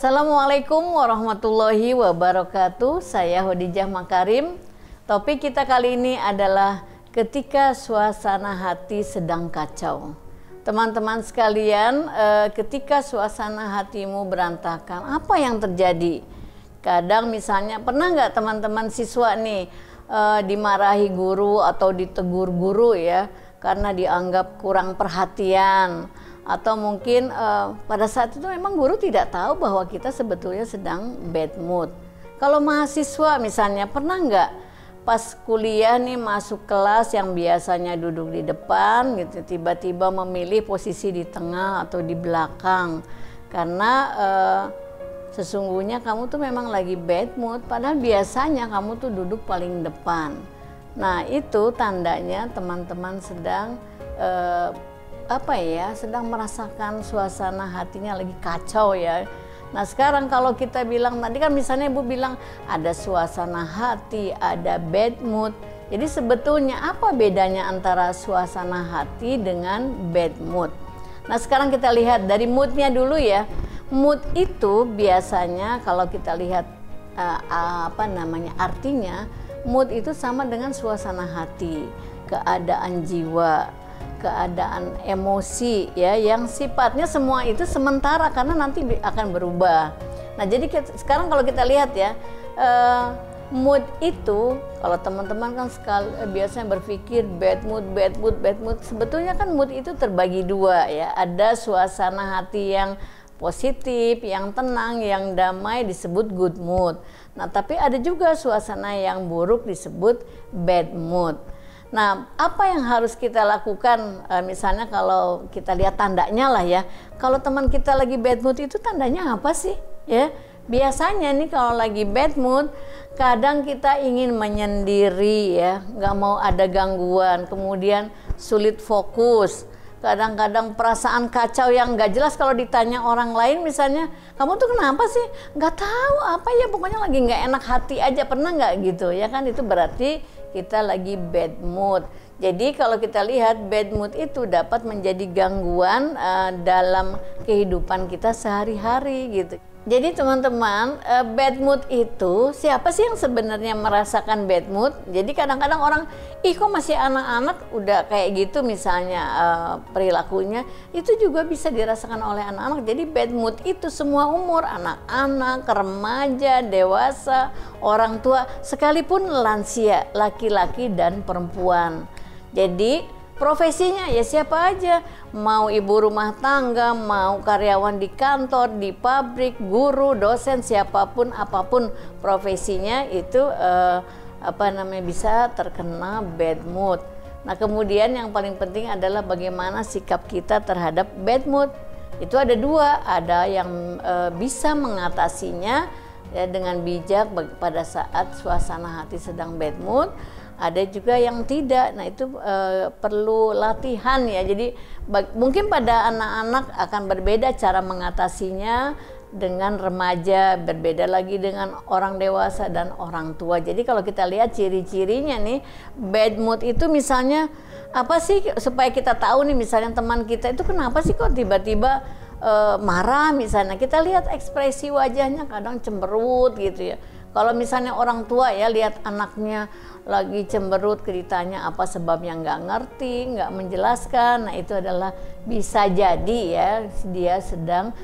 Assalamualaikum warahmatullahi wabarakatuh. Saya Khadijah Makarim. Topik kita kali ini adalah ketika suasana hati sedang kacau. Teman-teman sekalian, ketika suasana hatimu berantakan, apa yang terjadi? Kadang misalnya, pernah nggak teman-teman siswa nih dimarahi guru atau ditegur guru ya, karena dianggap kurang perhatian. Atau mungkin pada saat itu memang guru tidak tahu bahwa kita sebetulnya sedang bad mood. Kalau mahasiswa misalnya, pernah nggak pas kuliah nih masuk kelas yang biasanya duduk di depan gitu, tiba-tiba memilih posisi di tengah atau di belakang karena sesungguhnya kamu tuh memang lagi bad mood, padahal biasanya kamu tuh duduk paling depan. Nah itu tandanya teman-teman sedang sedang merasakan suasana hatinya lagi kacau ya. Nah sekarang kalau kita bilang, tadi kan misalnya Ibu bilang ada suasana hati, ada bad mood. Jadi sebetulnya apa bedanya antara suasana hati dengan bad mood? Nah sekarang kita lihat dari moodnya dulu ya. Mood itu biasanya kalau kita lihat artinya, mood itu sama dengan suasana hati, keadaan jiwa, keadaan emosi ya, yang sifatnya semua itu sementara karena nanti akan berubah. Nah jadi sekarang kalau kita lihat ya, mood itu kalau teman-teman kan biasanya berpikir bad mood, bad mood, bad mood. Sebetulnya kan mood itu terbagi dua ya, ada suasana hati yang positif, yang tenang, yang damai disebut good mood. Nah tapi ada juga suasana yang buruk disebut bad mood. Nah, apa yang harus kita lakukan? Misalnya kalau kita lihat tandanya lah ya. Kalau teman kita lagi bad mood itu tandanya apa sih? Ya, biasanya nih kalau lagi bad mood, kadang kita ingin menyendiri ya, nggak mau ada gangguan. Kemudian sulit fokus. Kadang-kadang perasaan kacau yang nggak jelas kalau ditanya orang lain misalnya, kamu tuh kenapa sih? Nggak tahu apa ya, pokoknya lagi nggak enak hati aja, pernah nggak gitu ya kan? Itu berarti kita lagi bad mood. Jadi kalau kita lihat bad mood itu dapat menjadi gangguan dalam kehidupan kita sehari-hari gitu. Jadi teman-teman, bad mood itu siapa sih yang sebenarnya merasakan bad mood? Jadi kadang-kadang orang, ih kok masih anak-anak udah kayak gitu misalnya perilakunya, itu juga bisa dirasakan oleh anak-anak. Jadi bad mood itu semua umur, anak-anak, remaja, dewasa, orang tua, sekalipun lansia, laki-laki dan perempuan. Jadi profesinya ya siapa aja, mau ibu rumah tangga, mau karyawan di kantor, di pabrik, guru, dosen, siapapun apapun profesinya itu bisa terkena bad mood. Nah kemudian yang paling penting adalah bagaimana sikap kita terhadap bad mood. Itu ada dua, ada yang bisa mengatasinya ya, dengan bijak pada saat suasana hati sedang bad mood. Ada juga yang tidak. Nah itu perlu latihan ya. Jadi mungkin pada anak-anak akan berbeda cara mengatasinya dengan remaja, berbeda lagi dengan orang dewasa dan orang tua. Jadi kalau kita lihat ciri-cirinya nih, bad mood itu misalnya apa sih, supaya kita tahu nih misalnya teman kita itu kenapa sih kok tiba-tiba marah misalnya. Kita lihat ekspresi wajahnya kadang cemberut gitu ya. Kalau misalnya orang tua ya lihat anaknya lagi cemberut, ditanya apa sebabnya nggak ngerti, nggak menjelaskan, nah itu adalah bisa jadi ya dia sedang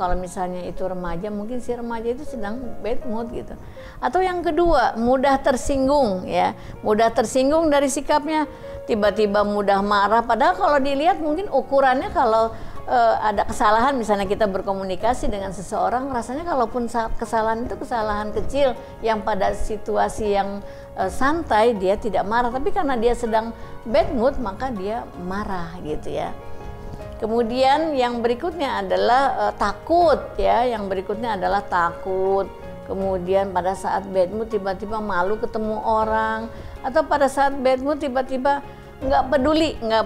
kalau misalnya itu remaja, mungkin si remaja itu sedang bad mood gitu. Atau yang kedua, mudah tersinggung ya, mudah tersinggung dari sikapnya, tiba-tiba mudah marah, padahal kalau dilihat mungkin ukurannya kalau ada kesalahan, misalnya kita berkomunikasi dengan seseorang, rasanya kalaupun kesalahan itu kesalahan kecil yang pada situasi yang santai dia tidak marah, tapi karena dia sedang bad mood maka dia marah gitu ya. Kemudian yang berikutnya adalah takut ya, yang berikutnya adalah takut. Kemudian pada saat bad mood tiba-tiba malu ketemu orang, atau pada saat bad mood tiba-tiba nggak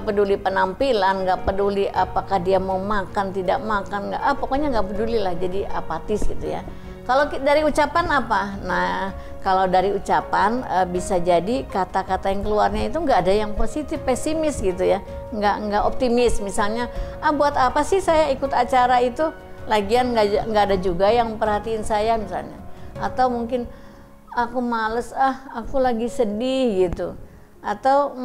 peduli penampilan, nggak peduli apakah dia mau makan tidak makan, pokoknya nggak peduli lah, jadi apatis gitu ya. Kalau dari ucapan apa? Nah kalau dari ucapan bisa jadi kata-kata yang keluarnya itu nggak ada yang positif, pesimis gitu ya, nggak optimis. Misalnya buat apa sih saya ikut acara itu, lagian nggak ada juga yang perhatiin saya misalnya, atau mungkin aku males, aku lagi sedih gitu, atau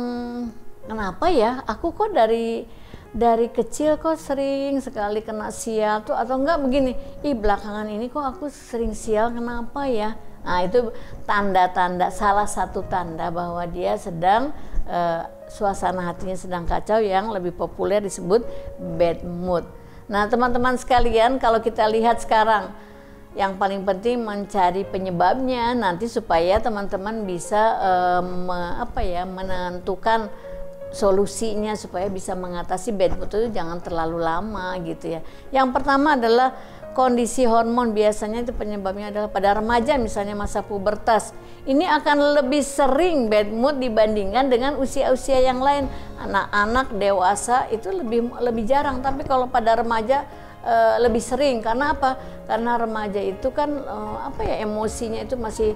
kenapa ya aku kok dari kecil kok sering sekali kena sial tuh, atau enggak begini, belakangan ini kok aku sering sial, kenapa ya. Nah itu tanda-tanda, salah satu tanda bahwa dia sedang suasana hatinya sedang kacau, yang lebih populer disebut bad mood. Nah teman-teman sekalian, kalau kita lihat sekarang, yang paling penting mencari penyebabnya nanti supaya teman-teman bisa menentukan solusinya supaya bisa mengatasi bad mood itu jangan terlalu lama gitu ya. Yang pertama adalah kondisi hormon, biasanya itu penyebabnya adalah pada remaja misalnya masa pubertas. Ini akan lebih sering bad mood dibandingkan dengan usia-usia yang lain. Anak-anak dewasa itu lebih jarang, tapi kalau pada remaja lebih sering. Karena apa? Karena remaja itu kan emosinya itu masih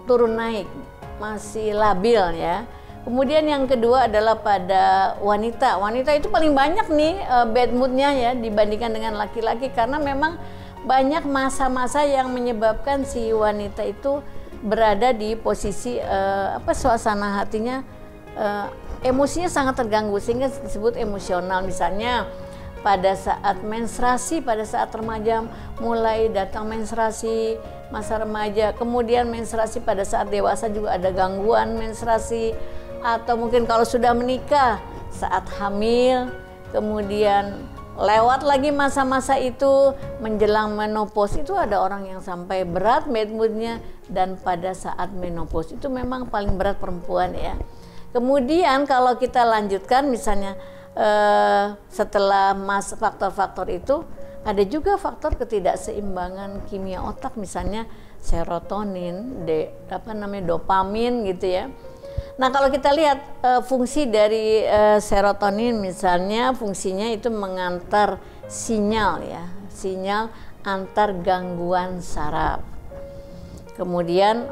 turun naik, masih labil ya. Kemudian yang kedua adalah pada wanita. Wanita itu paling banyak nih bad moodnya ya dibandingkan dengan laki-laki, karena memang banyak masa-masa yang menyebabkan si wanita itu berada di posisi suasana hatinya emosinya sangat terganggu sehingga disebut emosional. Misalnya pada saat menstruasi, pada saat remaja mulai datang menstruasi, masa remaja, kemudian menstruasi pada saat dewasa juga ada gangguan menstruasi, atau mungkin kalau sudah menikah saat hamil, kemudian lewat lagi masa-masa itu menjelang menopause, itu ada orang yang sampai berat bad moodnya, dan pada saat menopause itu memang paling berat perempuan ya. Kemudian kalau kita lanjutkan misalnya setelah faktor-faktor itu ada juga faktor ketidakseimbangan kimia otak, misalnya serotonin, dopamin gitu ya. Nah kalau kita lihat fungsi dari serotonin misalnya, fungsinya itu mengantar sinyal ya, sinyal antar gangguan saraf. Kemudian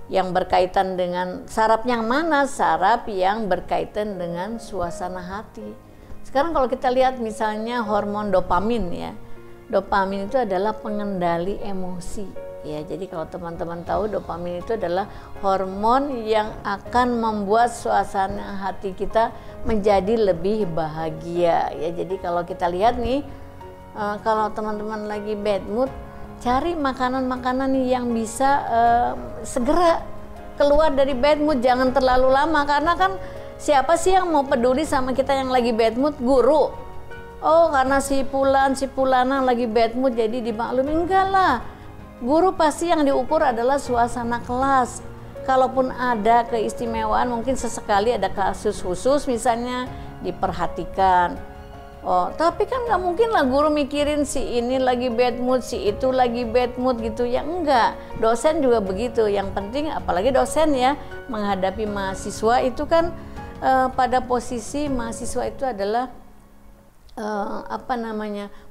yang berkaitan dengan saraf yang mana? Saraf yang berkaitan dengan suasana hati. Sekarang kalau kita lihat misalnya hormon dopamin ya, dopamin itu adalah pengendali emosi. Ya, jadi kalau teman-teman tahu, dopamin itu adalah hormon yang akan membuat suasana hati kita menjadi lebih bahagia. Ya, jadi kalau kita lihat nih, kalau teman-teman lagi bad mood, cari makanan-makanan yang bisa segera keluar dari bad mood, jangan terlalu lama, karena kan siapa sih yang mau peduli sama kita yang lagi bad mood? Guru. Oh, karena si Pulana lagi bad mood jadi dimaklumi, enggak lah. Guru pasti yang diukur adalah suasana kelas. Kalaupun ada keistimewaan, mungkin sesekali ada kasus khusus misalnya diperhatikan. Oh, tapi kan nggak mungkin lah guru mikirin si ini lagi bad mood, si itu lagi bad mood gitu ya, enggak. Dosen juga begitu. Yang penting apalagi dosen ya, menghadapi mahasiswa itu kan pada posisi mahasiswa itu adalah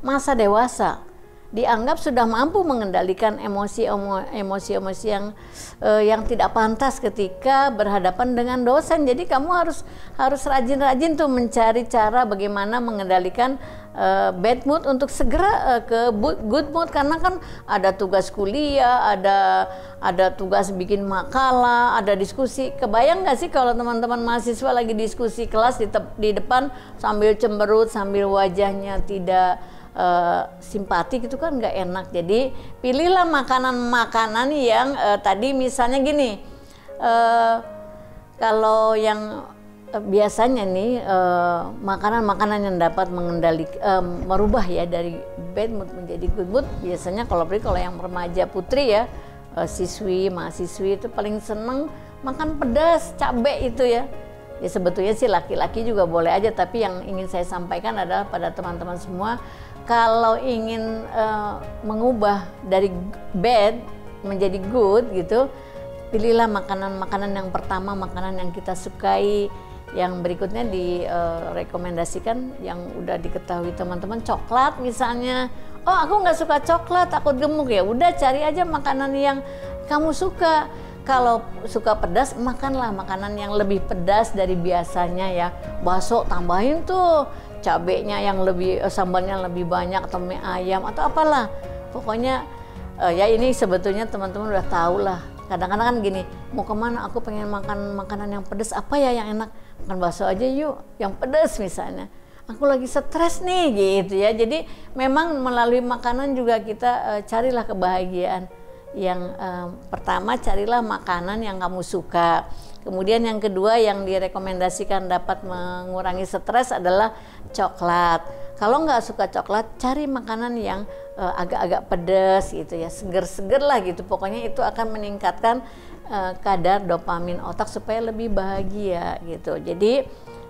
masa dewasa. Dianggap sudah mampu mengendalikan emosi-emosi yang tidak pantas ketika berhadapan dengan dosen. Jadi kamu harus rajin-rajin tuh mencari cara bagaimana mengendalikan bad mood untuk segera ke good mood, karena kan ada tugas kuliah, ada tugas bikin makalah, ada diskusi. Kebayang nggak sih kalau teman-teman mahasiswa lagi diskusi kelas di depan sambil cemberut, sambil wajahnya tidak simpatik, itu kan nggak enak. Jadi pilihlah makanan-makanan yang tadi misalnya gini, kalau yang biasanya nih makanan-makanan yang dapat merubah ya dari bad mood menjadi good mood, biasanya kalau yang remaja putri ya, mahasiswi itu paling seneng makan pedas, cabai itu ya. Ya sebetulnya sih laki-laki juga boleh aja, tapi yang ingin saya sampaikan adalah pada teman-teman semua, kalau ingin mengubah dari bad menjadi good gitu, pilihlah makanan-makanan yang pertama, makanan yang kita sukai. Yang berikutnya direkomendasikan yang udah diketahui teman-teman, coklat misalnya. Oh aku nggak suka coklat, takut gemuk, ya udah cari aja makanan yang kamu suka. Kalau suka pedas, makanlah makanan yang lebih pedas dari biasanya ya. Bakso tambahin tuh cabenya yang lebih, sambalnya lebih banyak, atau mie ayam atau apalah. Pokoknya ya ini sebetulnya teman-teman udah tahu lah. Kadang-kadang kan gini, mau kemana, aku pengen makan makanan yang pedas, apa ya yang enak? Makan bakso aja yuk, yang pedas misalnya. Aku lagi stres nih gitu ya. Jadi memang melalui makanan juga kita carilah kebahagiaan. Yang pertama, carilah makanan yang kamu suka. Kemudian yang kedua yang direkomendasikan dapat mengurangi stres adalah coklat. Kalau nggak suka coklat, cari makanan yang agak-agak pedas gitu ya, seger-seger lah gitu. Pokoknya itu akan meningkatkan kadar dopamin otak supaya lebih bahagia gitu. Jadi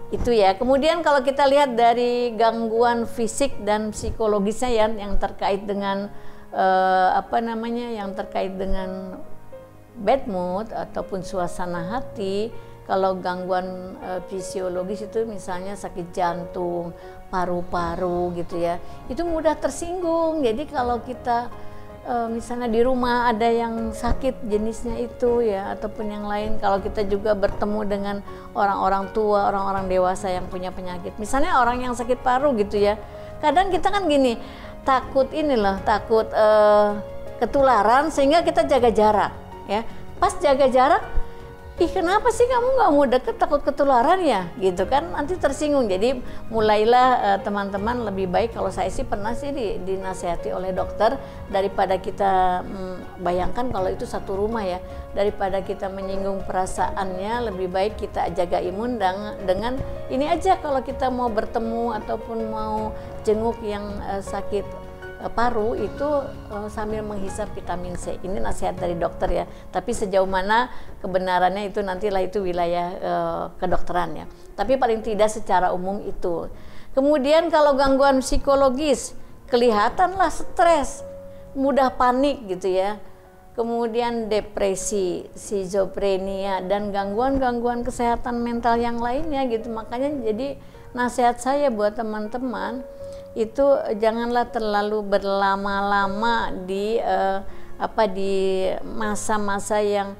itu ya. Kemudian kalau kita lihat dari gangguan fisik dan psikologisnya ya, yang terkait dengan yang terkait dengan bad mood ataupun suasana hati. Kalau gangguan fisiologis itu misalnya sakit jantung, paru-paru gitu ya, itu mudah tersinggung. Jadi kalau kita misalnya di rumah ada yang sakit jenisnya itu ya, ataupun yang lain, kalau kita juga bertemu dengan orang-orang tua, orang-orang dewasa yang punya penyakit, misalnya orang yang sakit paru gitu ya, kadang kita kan gini, takut ketularan sehingga kita jaga jarak ya. Pas jaga jarak, ih kenapa sih kamu nggak mau deket, takut ketularan ya gitu kan, nanti tersinggung. Jadi mulailah teman-teman lebih baik, kalau saya sih pernah sih dinasihati oleh dokter, daripada kita bayangkan kalau itu satu rumah ya, daripada kita menyinggung perasaannya, lebih baik kita jaga imun dengan ini aja. Kalau kita mau bertemu ataupun mau jenguk yang sakit paru itu sambil menghisap vitamin C. Ini nasihat dari dokter ya, tapi sejauh mana kebenarannya itu nantilah itu wilayah kedokteran ya, tapi paling tidak secara umum itu. Kemudian kalau gangguan psikologis, kelihatanlah stres, mudah panik gitu ya, kemudian depresi, skizofrenia, dan gangguan-gangguan kesehatan mental yang lainnya gitu. Makanya jadi nasihat saya buat teman-teman itu janganlah terlalu berlama-lama di masa-masa yang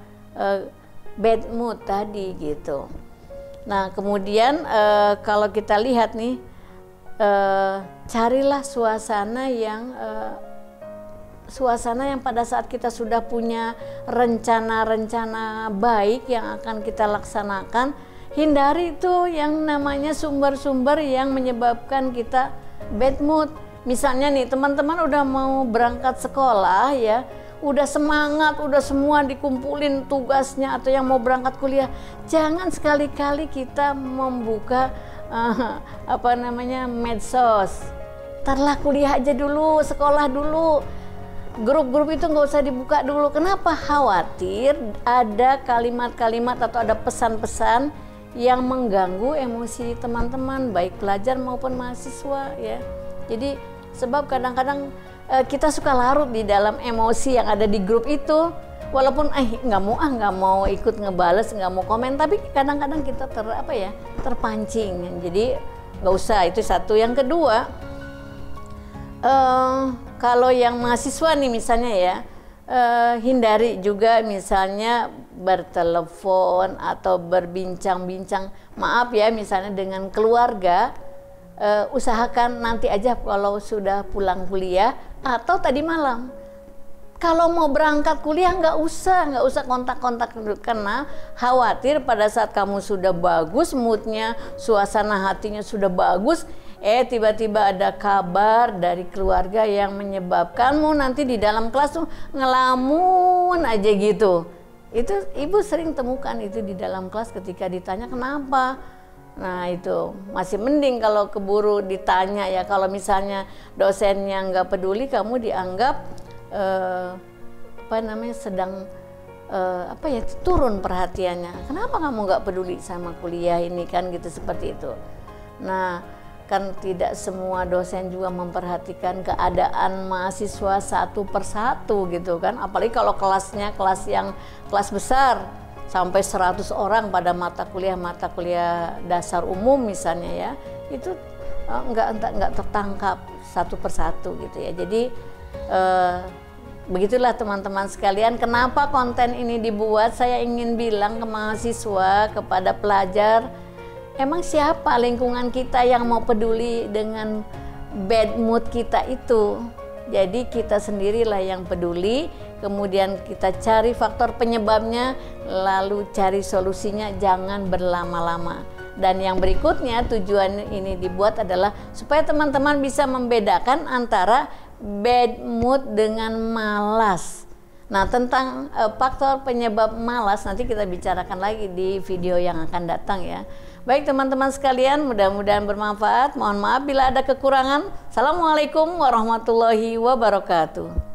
bad mood tadi gitu. Nah kemudian kalau kita lihat nih, carilah suasana yang pada saat kita sudah punya rencana-rencana baik yang akan kita laksanakan. Hindari itu yang namanya sumber-sumber yang menyebabkan kita bad mood. Misalnya nih teman-teman udah mau berangkat sekolah ya, udah semangat, udah semua dikumpulin tugasnya, atau yang mau berangkat kuliah, jangan sekali-kali kita membuka medsos. Ntarlah kuliah aja dulu, sekolah dulu, grup-grup itu nggak usah dibuka dulu. Kenapa? Khawatir ada kalimat-kalimat atau ada pesan-pesan yang mengganggu emosi teman-teman, baik pelajar maupun mahasiswa ya. Jadi sebab kadang-kadang kita suka larut di dalam emosi yang ada di grup itu, walaupun nggak mau ikut ngebales, nggak mau komen, tapi kadang-kadang kita terpancing. Jadi nggak usah, itu satu. Yang kedua, kalau yang mahasiswa nih misalnya ya, hindari juga misalnya bertelepon atau berbincang-bincang, maaf ya, misalnya dengan keluarga. Usahakan nanti aja kalau sudah pulang kuliah atau tadi malam. Kalau mau berangkat kuliah nggak usah kontak-kontak, karena khawatir pada saat kamu sudah bagus moodnya, suasana hatinya sudah bagus, tiba-tiba ada kabar dari keluarga yang menyebabkanmu nanti di dalam kelas tuh ngelamun aja gitu. Itu ibu sering temukan itu di dalam kelas ketika ditanya kenapa. Nah itu masih mending kalau keburu ditanya ya. Kalau misalnya dosennya nggak peduli, kamu dianggap sedang turun perhatiannya. Kenapa kamu nggak peduli sama kuliah ini kan gitu, seperti itu. Nah kan tidak semua dosen juga memperhatikan keadaan mahasiswa satu persatu gitu kan, apalagi kalau kelasnya kelas besar sampai 100 orang pada mata kuliah dasar umum misalnya ya, itu nggak tertangkap satu persatu gitu ya. Jadi begitulah teman-teman sekalian, kenapa konten ini dibuat. Saya ingin bilang ke mahasiswa, kepada pelajar, emang siapa lingkungan kita yang mau peduli dengan bad mood kita itu? Jadi kita sendirilah yang peduli, kemudian kita cari faktor penyebabnya, lalu cari solusinya, jangan berlama-lama. Dan yang berikutnya, tujuan ini dibuat adalah supaya teman-teman bisa membedakan antara bad mood dengan malas. Nah, tentang faktor penyebab malas nanti kita bicarakan lagi di video yang akan datang ya. Baik teman-teman sekalian, mudah-mudahan bermanfaat. Mohon maaf bila ada kekurangan. Assalamualaikum warahmatullahi wabarakatuh.